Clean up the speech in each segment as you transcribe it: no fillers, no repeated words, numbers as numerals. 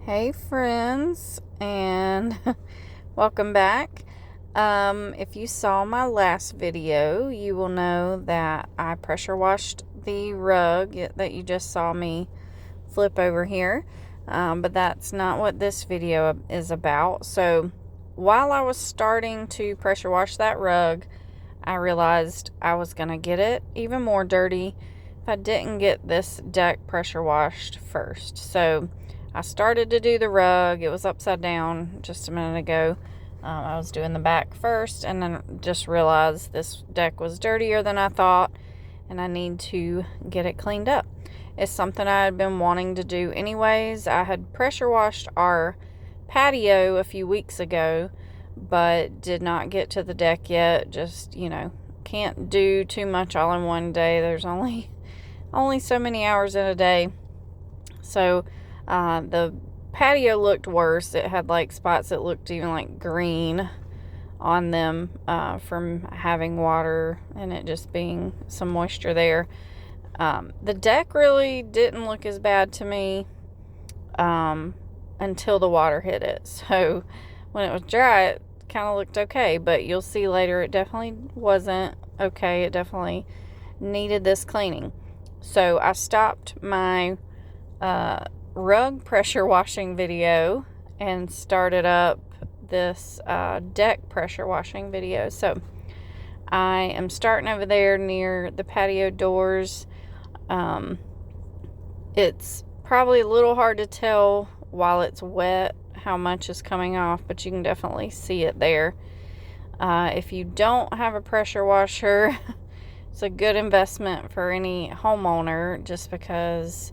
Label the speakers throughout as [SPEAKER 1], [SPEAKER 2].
[SPEAKER 1] Hey friends, and welcome back. If you saw my last video, you will know that I pressure washed the rug that you just saw me flip over here. But that's not what this video is about. So while I was starting to pressure wash that rug, I realized I was going to get it even more dirty if I didn't get this deck pressure washed first. So I started to do the rug. It was upside down just a minute ago. I was doing the back first and then just realized this deck was dirtier than I thought and I need to get it cleaned up. It's something I had been wanting to do anyways. I had pressure washed our patio a few weeks ago, but did not get to the deck yet. Just, can't do too much all in one day. There's only so many hours in a day. So the patio looked worse. It had like spots that looked even like green on them from having water and it just being some moisture there. The deck really didn't look as bad to me until the water hit it. So when it was dry, it kind of looked okay, but you'll see later it definitely wasn't okay. It definitely needed this cleaning. So I stopped my rug pressure washing video and started up this deck pressure washing video. So I am starting over there near the patio doors. It's probably a little hard to tell while it's wet how much is coming off, but you can definitely see it there. If you don't have a pressure washer, it's a good investment for any homeowner just because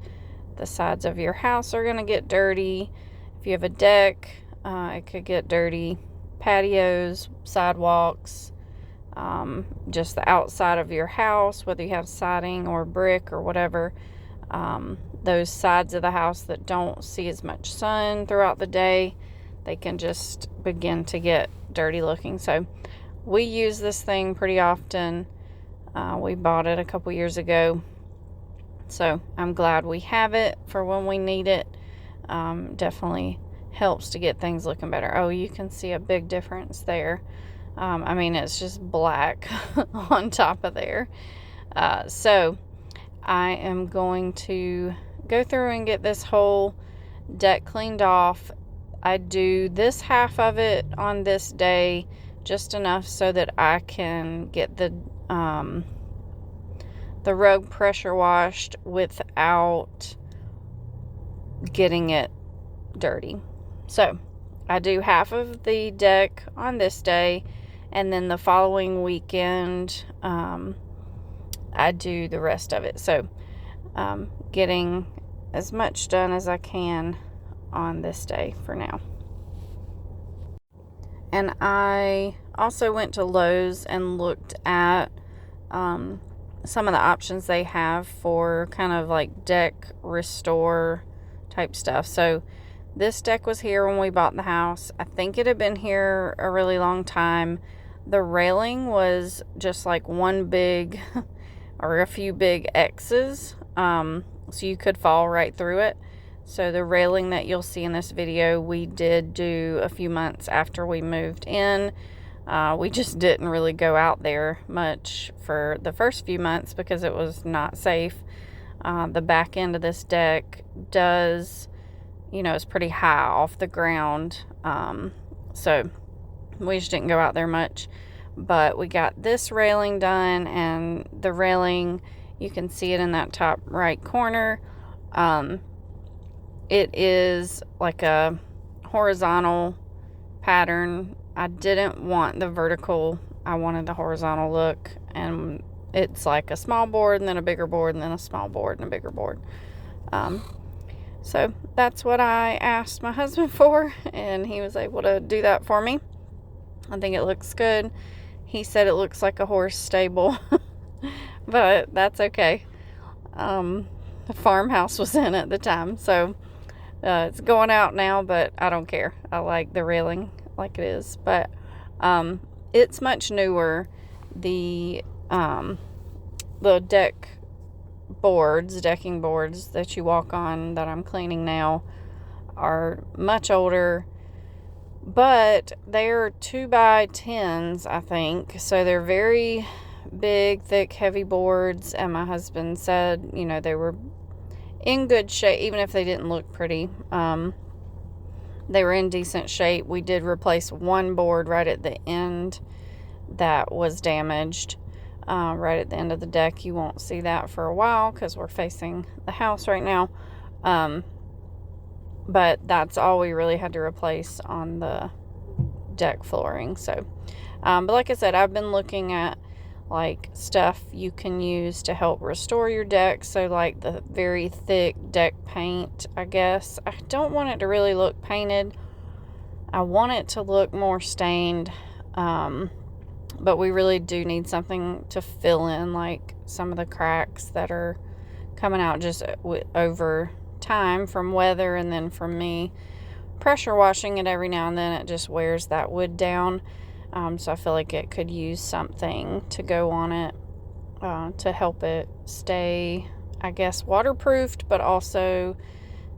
[SPEAKER 1] the sides of your house are going to get dirty. If you have a deck, it could get dirty. Patios, sidewalks, just the outside of your house, whether you have siding or brick or whatever. Those sides of the house that don't see as much sun throughout the day, they can just begin to get dirty looking. So we use this thing pretty often. We bought it a couple years ago. So I'm glad we have it for when we need it. Definitely helps to get things looking better. Oh, you can see a big difference there. It's just black on top of there. So I am going to go through and get this whole deck cleaned off. I do this half of it on this day, just enough so that I can get the rug pressure washed without getting it dirty. So I do half of the deck on this day, and then the following weekend I do the rest of it. So getting as much done as I can on this day for now. And I also went to Lowe's and looked at some of the options they have for kind of like deck restore type stuff. So this deck was here when we bought the house. I think it had been here a really long time. The railing was just like one big or a few big X's, so you could fall right through it. So the railing that you'll see in this video, we did do a few months after we moved in. We just didn't really go out there much for the first few months because it was not safe. The back end of this deck does, it's pretty high off the ground. So we just didn't go out there much. But we got this railing done, and the railing, you can see it in that top right corner. It is like a horizontal pattern. I didn't want the vertical. I wanted the horizontal look, and it's like a small board and then a bigger board and then a small board and a bigger board. So that's what I asked my husband for, and he was able to do that for me. I think it looks good. He said it looks like a horse stable, but that's okay. The farmhouse was in at the time, so it's going out now, but I don't care. I like the railing like it is, but it's much newer. The decking boards that you walk on that I'm cleaning now are much older, but they're 2x10s, I think. So they're very big, thick, heavy boards. And my husband said, you know, they were in good shape, even if they didn't look pretty. They were in decent shape. We did replace one board right at the end that was damaged, right at the end of the deck. You won't see that for a while because we're facing the house right now. But that's all we really had to replace on the deck flooring. So, but like I said, I've been looking at like stuff you can use to help restore your deck. So like the very thick deck paint, I guess. I don't want it to really look painted. I want it to look more stained. But we really do need something to fill in like some of the cracks that are coming out just over time from weather, and then from me pressure washing it every now and then. It just wears that wood down. So I feel like it could use something to go on it to help it stay, I guess, waterproofed, but also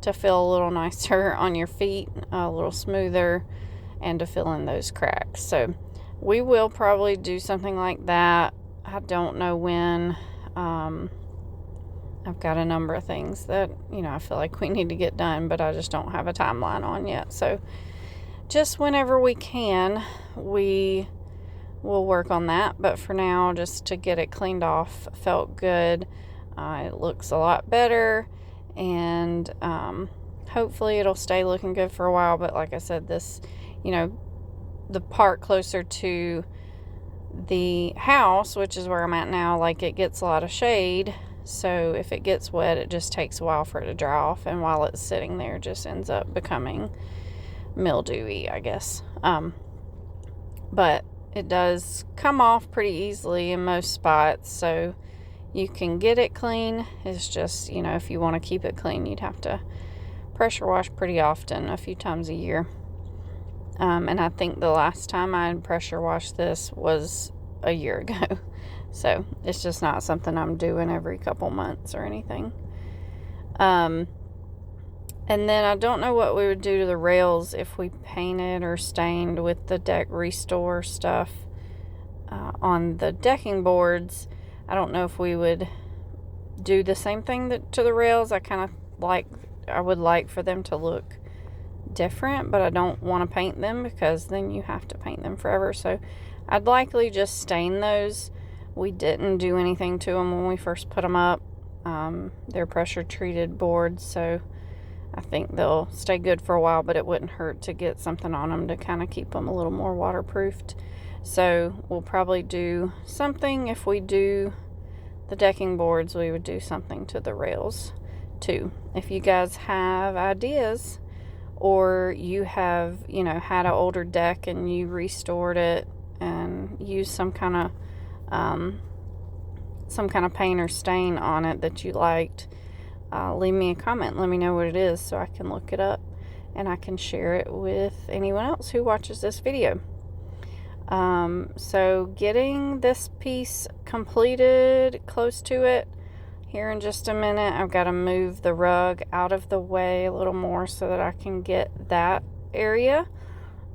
[SPEAKER 1] to feel a little nicer on your feet, a little smoother, and to fill in those cracks. So we will probably do something like that. I don't know when. I've got a number of things that, you know, I feel like we need to get done, but I just don't have a timeline on yet. So just whenever we can, we will work on that. But for now, just to get it cleaned off felt good. It looks a lot better, and hopefully it'll stay looking good for a while. But like I said, this, you know, the part closer to the house, which is where I'm at now, like it gets a lot of shade. So if it gets wet, it just takes a while for it to dry off, and while it's sitting there, it just ends up becoming mildewy, I guess. But it does come off pretty easily in most spots, so you can get it clean. It's just, you know, if you want to keep it clean, you'd have to pressure wash pretty often, a few times a year. And I think the last time I pressure washed this was a year ago. So it's just not something I'm doing every couple months or anything. And then I don't know what we would do to the rails if we painted or stained with the deck restore stuff on the decking boards. I don't know if we would do the same thing to the rails. I would like for them to look different, but I don't want to paint them because then you have to paint them forever. So I'd likely just stain those. We didn't do anything to them when we first put them up. They're pressure treated boards, so I think they'll stay good for a while, but it wouldn't hurt to get something on them to kind of keep them a little more waterproofed. So we'll probably do something. If we do the decking boards, we would do something to the rails too. If you guys have ideas, or you have, you know, had an older deck and you restored it and used some kind of paint or stain on it that you liked, leave me a comment. Let me know what it is so I can look it up and I can share it with anyone else who watches this video. So getting this piece completed, close to it, here in just a minute. I've got to move the rug out of the way a little more so that I can get that area.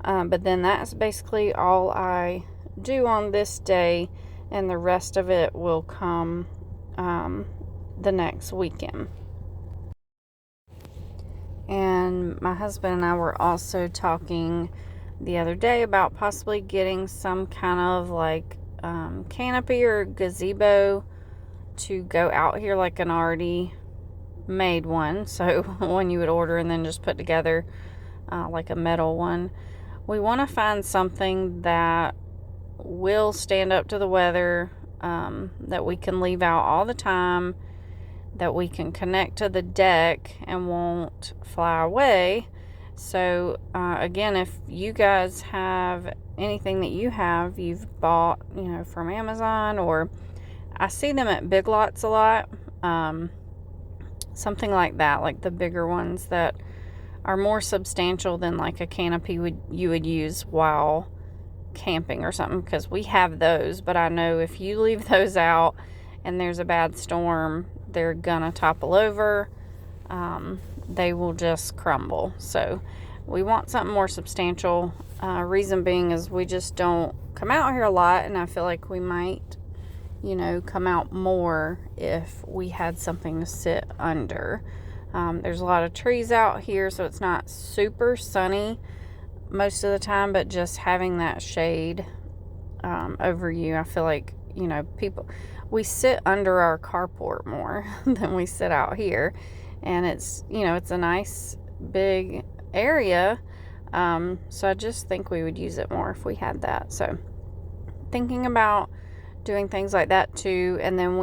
[SPEAKER 1] But then that's basically all I do on this day, and the rest of it will come the next weekend. And my husband and I were also talking the other day about possibly getting some kind of like canopy or gazebo to go out here, like an already made one, so one you would order and then just put together, like a metal one. We want to find something that will stand up to the weather, that we can leave out all the time, that we can connect to the deck and won't fly away. So again, if you guys have anything that you've bought, you know, from Amazon, or I see them at Big Lots a lot, something like that, like the bigger ones that are more substantial than like a canopy you would use while camping or something, because we have those, but I know if you leave those out and there's a bad storm, they're gonna topple over. they will just crumble. So we want something more substantial. Reason being is we just don't come out here a lot, and I feel like we might, come out more if we had something to sit under. There's a lot of trees out here, so it's not super sunny most of the time, but just having that shade over you, I feel like, we sit under our carport more than we sit out here, and it's a nice big area, so I just think we would use it more if we had that. So thinking about doing things like that too. And then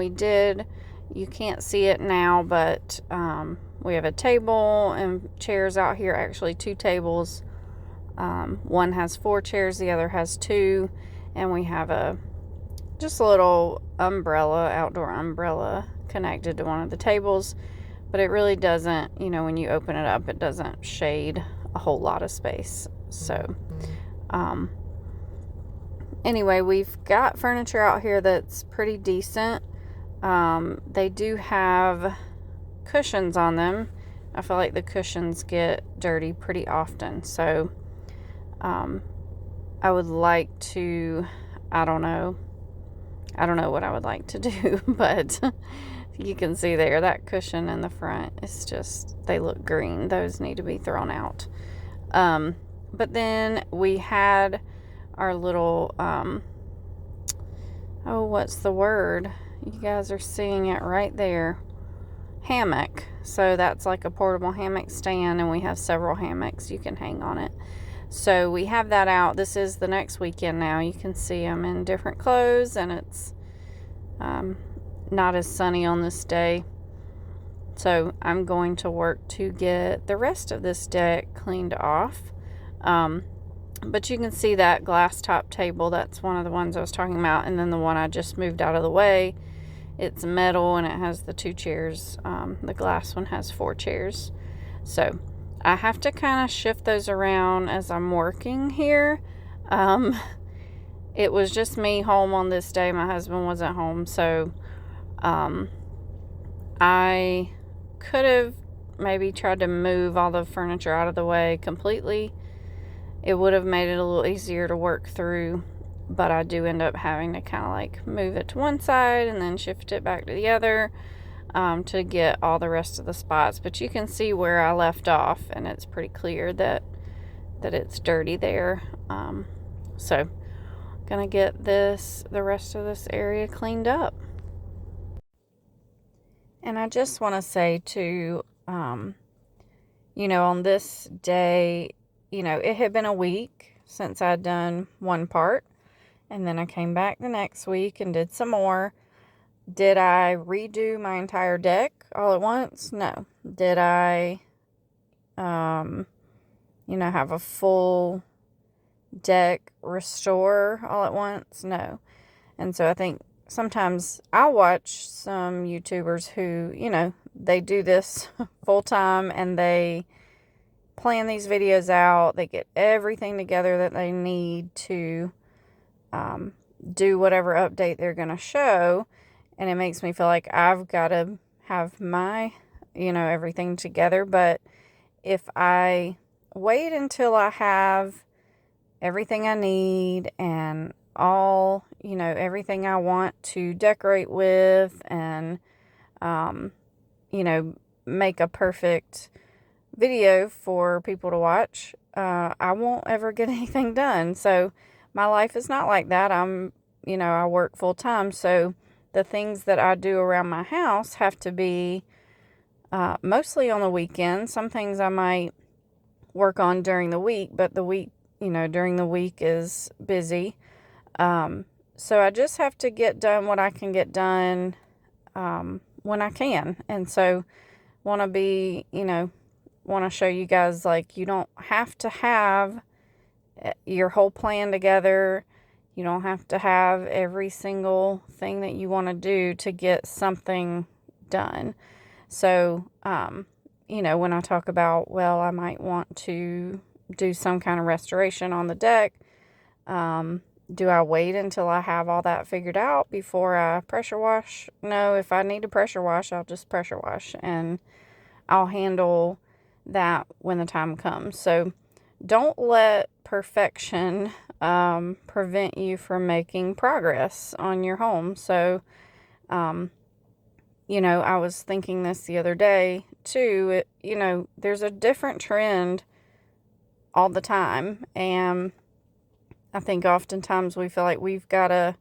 [SPEAKER 1] you can't see it now, but we have a table and chairs out here, actually 2 tables. One has 4 chairs, the other has 2, and we have just a little outdoor umbrella connected to one of the tables, but it really doesn't, when you open it up, it doesn't shade a whole lot of space. So anyway, we've got furniture out here that's pretty decent. They do have cushions on them. I feel like the cushions get dirty pretty often, so I would like to, I don't know what I would like to do, but you can see there, that cushion in the front, it's just, they look green. Those need to be thrown out. But then we had our little, what's the word? You guys are seeing it right there. Hammock. So that's like a portable hammock stand, and we have several hammocks you can hang on it. So we have that out. This is the next weekend now. You can see I'm in different clothes, and it's not as sunny on this day. So I'm going to work to get the rest of this deck cleaned off. But you can see that glass top table. That's one of the ones I was talking about. And then the one I just moved out of the way, it's metal, and it has the 2 chairs. The glass one has 4 chairs. So I have to kind of shift those around as I'm working here. It was just me home on this day. My husband wasn't home. So I could have maybe tried to move all the furniture out of the way completely. It would have made it a little easier to work through, but I do end up having to kind of like move it to one side and then shift it back to the other to get all the rest of the spots. But you can see where I left off, and it's pretty clear that it's dirty there. So gonna get the rest of this area cleaned up. And I just want to say too, on this day, it had been a week since I'd done one part, and then I came back the next week and did some more. Did I redo my entire deck all at once? No. Did I, have a full deck restore all at once? No. And so I think sometimes I watch some YouTubers who, they do this full time, and they plan these videos out. They get everything together that they need to do whatever update they're going to show. And it makes me feel like I've got to have my, everything together. But if I wait until I have everything I need and all, everything I want to decorate with, and, make a perfect video for people to watch, I won't ever get anything done. So my life is not like that. I work full time. So the things that I do around my house have to be mostly on the weekend. Some things I might work on during the week, but during the week is busy. So I just have to get done what I can get done when I can. And so want to show you guys, like, you don't have to have your whole plan together. You don't have to have every single thing that you want to do to get something done. So, when I talk about, well, I might want to do some kind of restoration on the deck, do I wait until I have all that figured out before I pressure wash? No, if I need to pressure wash, I'll just pressure wash, and I'll handle that when the time comes. So don't let perfection prevent you from making progress on your home. So, I was thinking this the other day too. There's a different trend all the time. And I think oftentimes we feel like we've got to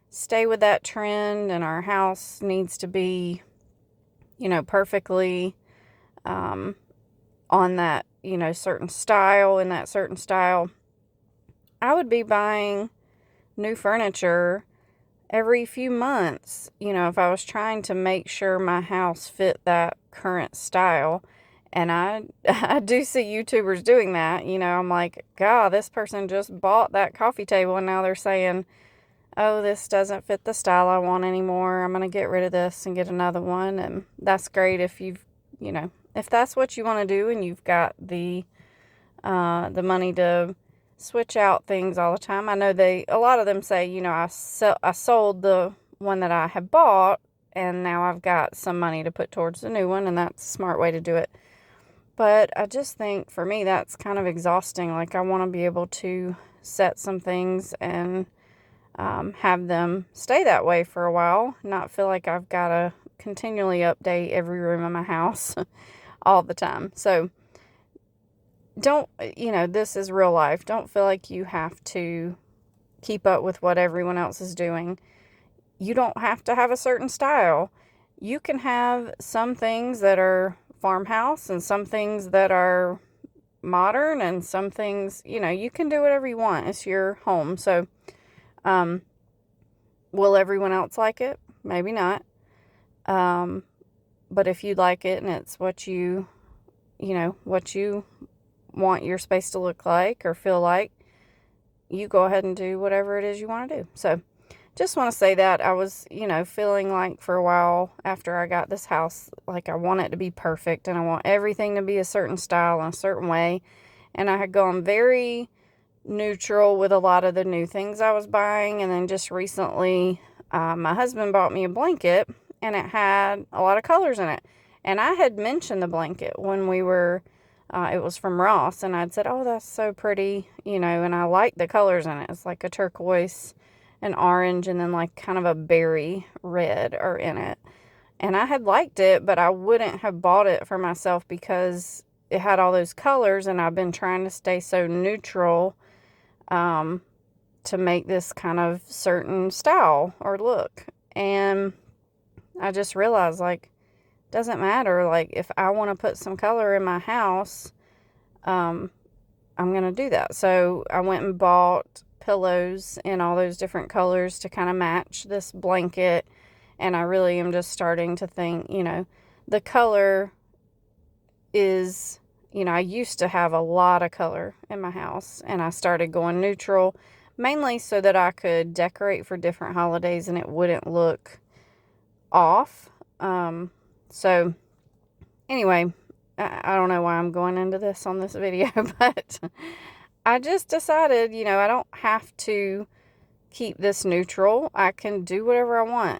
[SPEAKER 1] stay with that trend, and our house needs to be, perfectly on that, certain style, in that certain style. I would be buying new furniture every few months, if I was trying to make sure my house fit that current style. And I do see YouTubers doing that. I'm like, God, this person just bought that coffee table and now they're saying, oh, this doesn't fit the style I want anymore. I'm going to get rid of this and get another one. And that's great if if that's what you want to do and you've got the money to switch out things all the time. I know a lot of them say, I sold the one that I had bought and now I've got some money to put towards the new one, and that's a smart way to do it. But I just think for me that's kind of exhausting. Like, I want to be able to set some things and have them stay that way for a while, not feel like I've got to continually update every room in my house all the time. So don't, this is real life. Don't feel like you have to keep up with what everyone else is doing. You don't have to have a certain style. You can have some things that are farmhouse and some things that are modern and some things, you can do whatever you want. It's your home. So, will everyone else like it? Maybe not. But if you like it and it's what you want your space to look like or feel like, you go ahead and do whatever it is you want to do. So just want to say that I was, feeling like for a while after I got this house, like I want it to be perfect and I want everything to be a certain style and a certain way. And I had gone very neutral with a lot of the new things I was buying. And then just recently, my husband bought me a blanket and it had a lot of colors in it. And I had mentioned the blanket when we were, it was from Ross, and I'd said, oh, that's so pretty, and I liked the colors in it. It's like a turquoise, an orange, and then like kind of a berry red are in it. And I had liked it, but I wouldn't have bought it for myself because it had all those colors, and I've been trying to stay so neutral to make this kind of certain style or look. And I just realized, like, doesn't matter. Like, if I want to put some color in my house, I'm going to do that. So I went and bought pillows in all those different colors to kind of match this blanket. And I really am just starting to think, the color is, I used to have a lot of color in my house, and I started going neutral, mainly so that I could decorate for different holidays and it wouldn't look off. So anyway, I don't know why I'm going into this on this video, but I just decided, I don't have to keep this neutral. I can do whatever I want.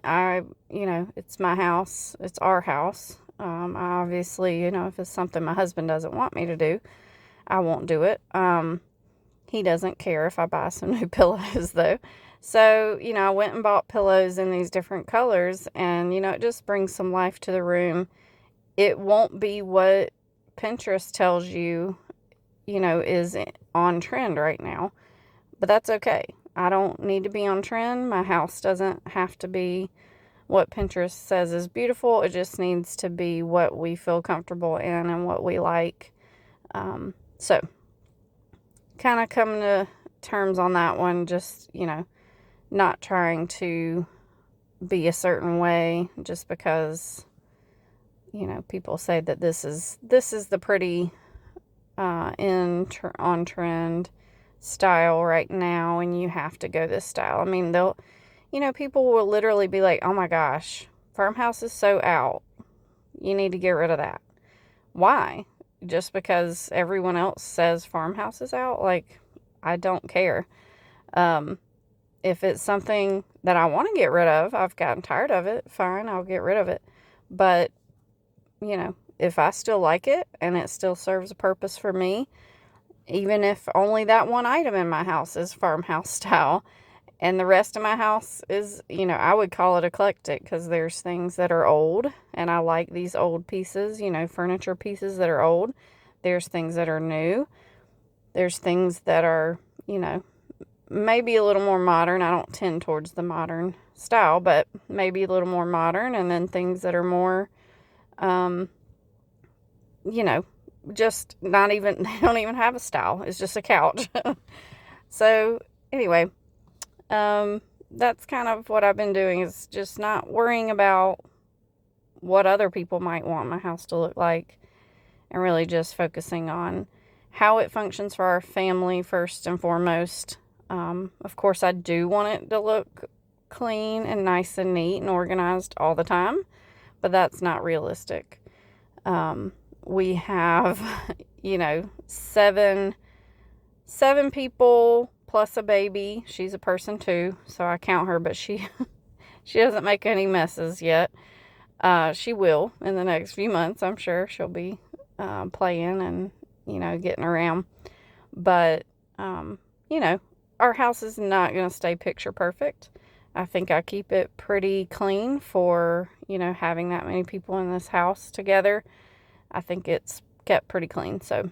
[SPEAKER 1] It's my house. It's our house. Obviously, if it's something my husband doesn't want me to do, I won't do it. He doesn't care if I buy some new pillows though. So, I went and bought pillows in these different colors, and, it just brings some life to the room. It won't be what Pinterest tells you, is on trend right now, but that's okay. I don't need to be on trend. My house doesn't have to be what Pinterest says is beautiful. It just needs to be what we feel comfortable in and what we like. So kind of coming to terms on that one, just, not trying to be a certain way just because, people say that this is the pretty on trend style right now, and you have to go this style. I mean, people will literally be like, oh my gosh, farmhouse is so out. You need to get rid of that. Why? Just because everyone else says farmhouse is out? Like, I don't care. If it's something that I want to get rid of, I've gotten tired of it, fine, I'll get rid of it. But, if I still like it and it still serves a purpose for me, even if only that one item in my house is farmhouse style and the rest of my house is, I would call it eclectic, because there's things that are old and I like these old pieces, furniture pieces that are old. There's things that are new. There's things that are, maybe a little more modern. I don't tend towards the modern style, but maybe a little more modern. And then things that are more, just not even, they don't even have a style. It's just a couch. So anyway, that's kind of what I've been doing, is just not worrying about what other people might want my house to look like, and really just focusing on how it functions for our family first and foremost. Of course, I do want it to look clean and nice and neat and organized all the time, but that's not realistic. We have, seven people plus a baby. She's a person too, so I count her, but she doesn't make any messes yet. She will in the next few months. I'm sure she'll be playing and, getting around. But, our house is not going to stay picture perfect. I think I keep it pretty clean for, having that many people in this house together. I think it's kept pretty clean. So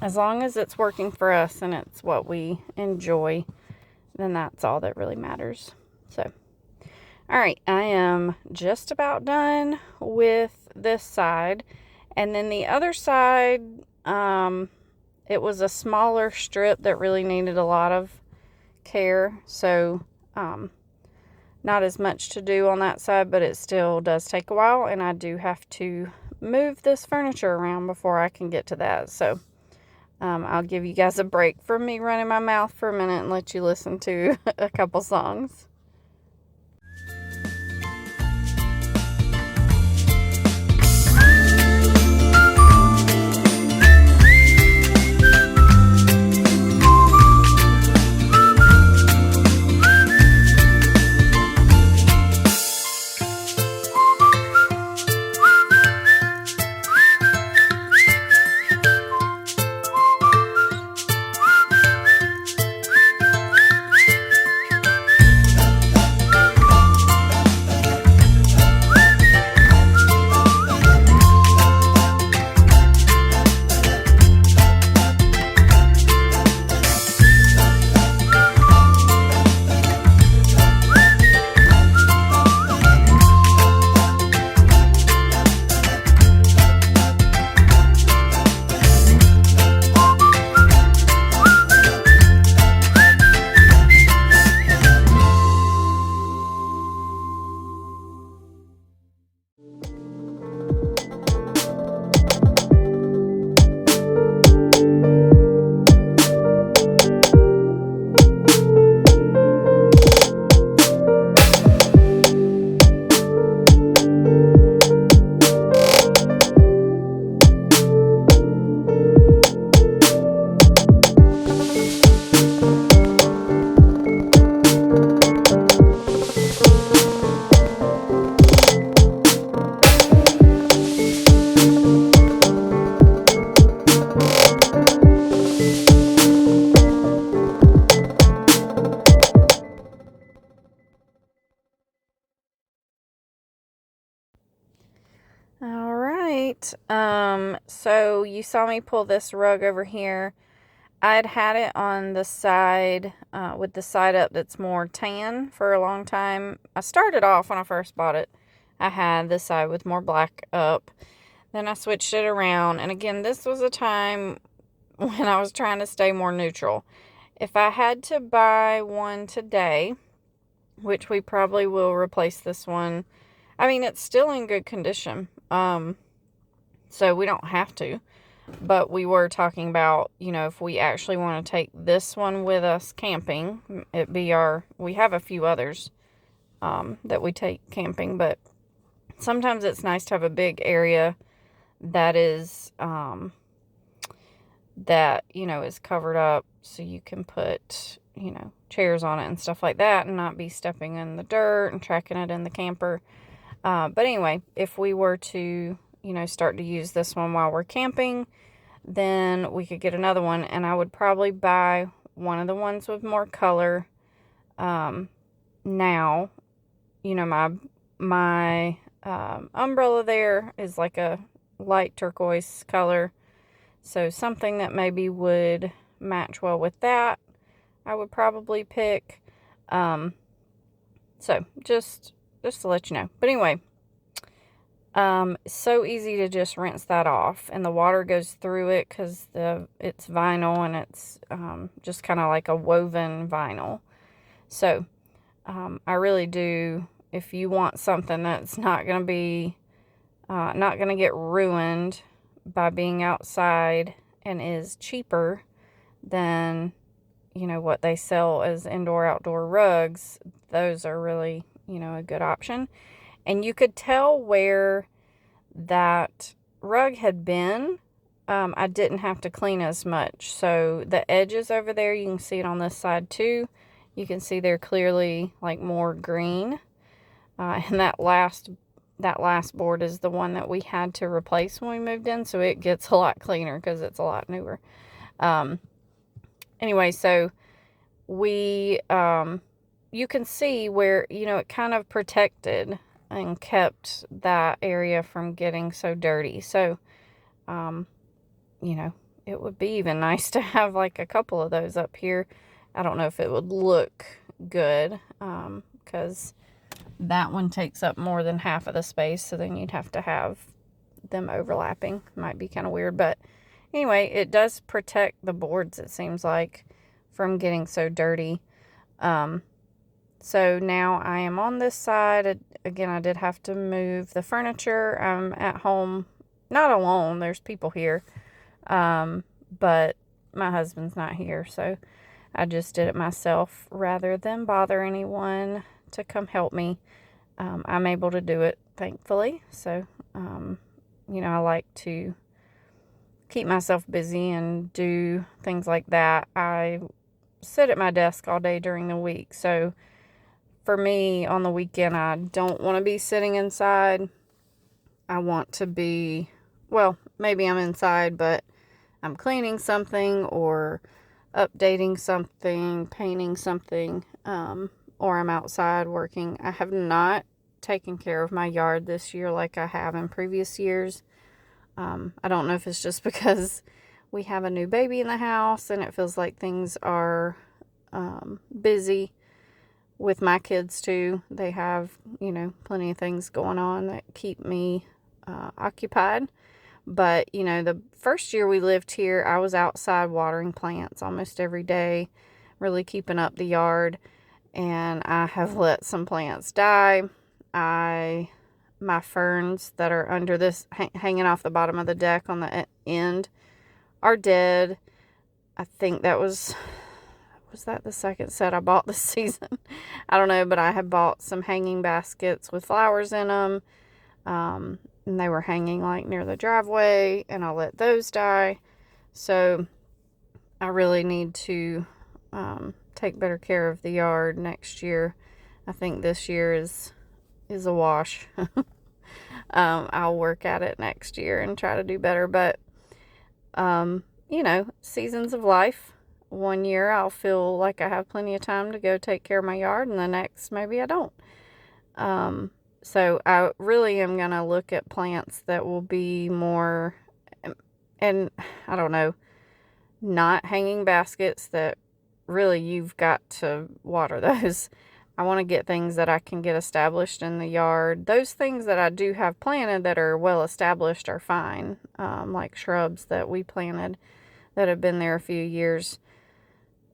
[SPEAKER 1] as long as it's working for us and it's what we enjoy, then that's all that really matters. So, all right, I am just about done with this side. And then the other side, it was a smaller strip that really needed a lot of care. So, not as much to do on that side, but it still does take a while. And I do have to move this furniture around before I can get to that. So, I'll give you guys a break from me running my mouth for a minute and let you listen to a couple songs. All right. So you saw me pull this rug over here. I'd had it on the side, with the side up that's more tan for a long time. I started off when I first bought it. I had the side with more black up. Then I switched it around. And again, this was a time when I was trying to stay more neutral. If I had to buy one today, which we probably will replace this one. I mean, it's still in good condition. So we don't have to. But we were talking about, if we actually want to take this one with us camping, we have a few others that we take camping, but sometimes it's nice to have a big area that is, is covered up, so you can put, chairs on it and stuff like that, and not be stepping in the dirt and tracking it in the camper. But anyway, if we were to you know, start to use this one while we're camping, then we could get another one. And I would probably buy one of the ones with more color. Now, you know, my umbrella there is like a light turquoise color. So something that maybe would match well with that, I would probably pick. So just to let you know. But anyway, so easy to just rinse that off, and the water goes through it because it's vinyl, and it's just kind of like a woven vinyl. So I really do, if you want something that's not going to be not going to get ruined by being outside and is cheaper than, you know, what they sell as indoor-outdoor rugs, those are really, you know, a good option. And you could tell where that rug had been. I didn't have to clean as much. So the edges over there, you can see it on this side too. You can see they're clearly like more green. And that last board is the one that we had to replace when we moved in. So it gets a lot cleaner because it's a lot newer. Anyway, so we, you can see where, you know, it kind of protected and kept that area from getting so dirty. So, you know, it would be even nice to have like a couple of those up here. I don't know if it would look good, because that one takes up more than half of the space. So then you'd have to have them overlapping. Might be kind of weird, but anyway, it does protect the boards, it seems like, from getting so dirty. So now I am on this side. Again, I did have to move the furniture. I'm at home, not alone. There's people here. But my husband's not here. So I just did it myself rather than bother anyone to come help me. I'm able to do it, thankfully. So, you know, I like to keep myself busy and do things like that. I sit at my desk all day during the week. So for me, on the weekend, I don't want to be sitting inside. I want to be, well, maybe I'm inside, but I'm cleaning something or updating something, painting something, or I'm outside working. I have not taken care of my yard this year like I have in previous years. I don't know if it's just because we have a new baby in the house and it feels like things are busy with my kids too. They have, you know, plenty of things going on that keep me occupied. But, you know, the first year we lived here, I was outside watering plants almost every day, really keeping up the yard. And I have let some plants die. My ferns that are under this, hanging off the bottom of the deck on the end, are dead. I think that was that the second set I bought this season? I don't know, but I had bought some hanging baskets with flowers in them. And they were hanging like near the driveway, and I let those die. So I really need to take better care of the yard next year. I think this year is a wash. I'll work at it next year and try to do better. But, you know, seasons of life. One year I'll feel like I have plenty of time to go take care of my yard, and the next maybe I don't. So I really am going to look at plants that will be more, and I don't know, not hanging baskets that really you've got to water those. I want to get things that I can get established in the yard. Those things that I do have planted that are well established are fine, like shrubs that we planted that have been there a few years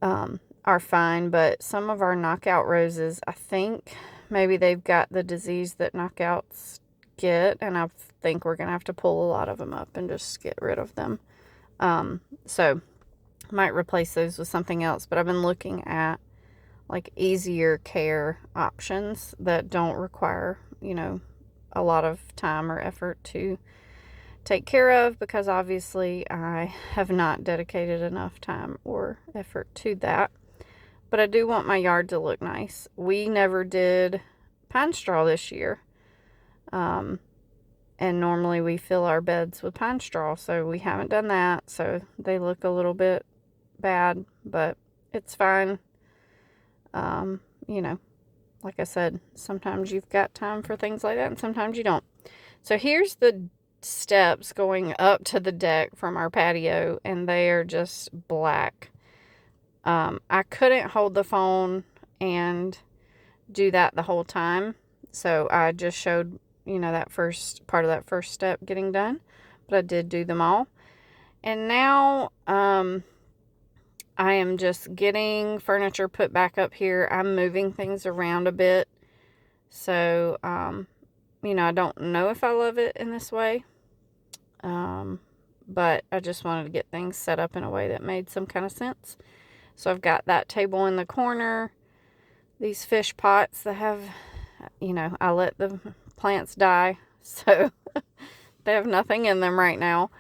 [SPEAKER 1] are fine. But some of our knockout roses, I think maybe they've got the disease that knockouts get, and I think we're going to have to pull a lot of them up and just get rid of them. So I might replace those with something else, but I've been looking at like easier care options that don't require, you know, a lot of time or effort to take care of, because obviously I have not dedicated enough time or effort to that. But I do want my yard to look nice. We never did pine straw this year. And normally we fill our beds with pine straw, so we haven't done that. So they look a little bit bad, but it's fine. You know, like I said, sometimes you've got time for things like that and sometimes you don't. So here's the steps going up to the deck from our patio, and they are just black. I couldn't hold the phone and do that the whole time, so I just showed, you know, that first part of that first step getting done, but I did do them all. And now I am just getting furniture put back up here. I'm moving things around a bit, so you know, I don't know if I love it in this way, but I just wanted to get things set up in a way that made some kind of sense. So I've got that table in the corner, these fish pots that have, you know, I let the plants die, so they have nothing in them right now.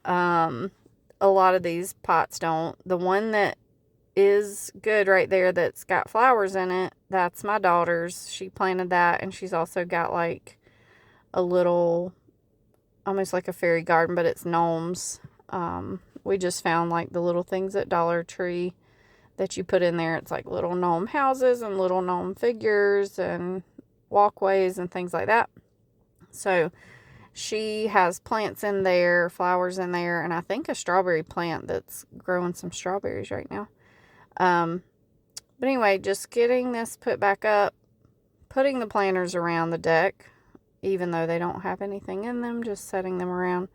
[SPEAKER 1] A lot of these pots don't. The one that is good right there that's got flowers in it, that's my daughter's. She planted that, and she's also got like a little, almost like a fairy garden, but it's gnomes. We just found like the little things at Dollar Tree that you put in there. It's like little gnome houses and little gnome figures and walkways and things like that. So she has plants in there, flowers in there, and I think a strawberry plant that's growing some strawberries right now. But anyway, just getting this put back up, putting the planters around the deck, even though they don't have anything in them, just setting them around.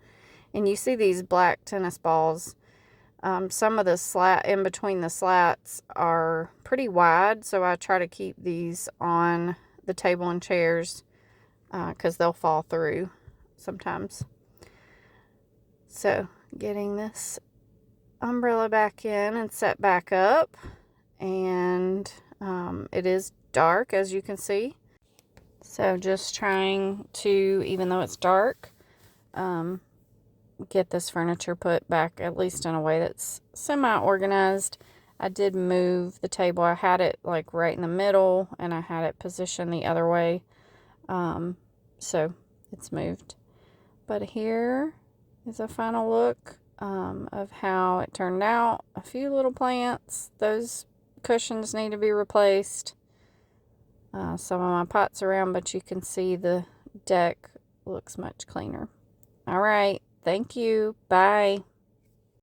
[SPEAKER 1] And you see these black tennis balls. Some of the slat in between the slats are pretty wide, so I try to keep these on the table and chairs because they'll fall through sometimes. So getting this umbrella back in and set back up, and it is dark, as you can see. So just trying to, even though it's dark, get this furniture put back at least in a way that's semi-organized. I did move the table. I had it like right in the middle, and I had it positioned the other way. So it's moved. But here is a final look of how it turned out. A few little plants. Those cushions need to be replaced. Some of my pots around, but you can see the deck looks much cleaner. All right. Thank you. Bye.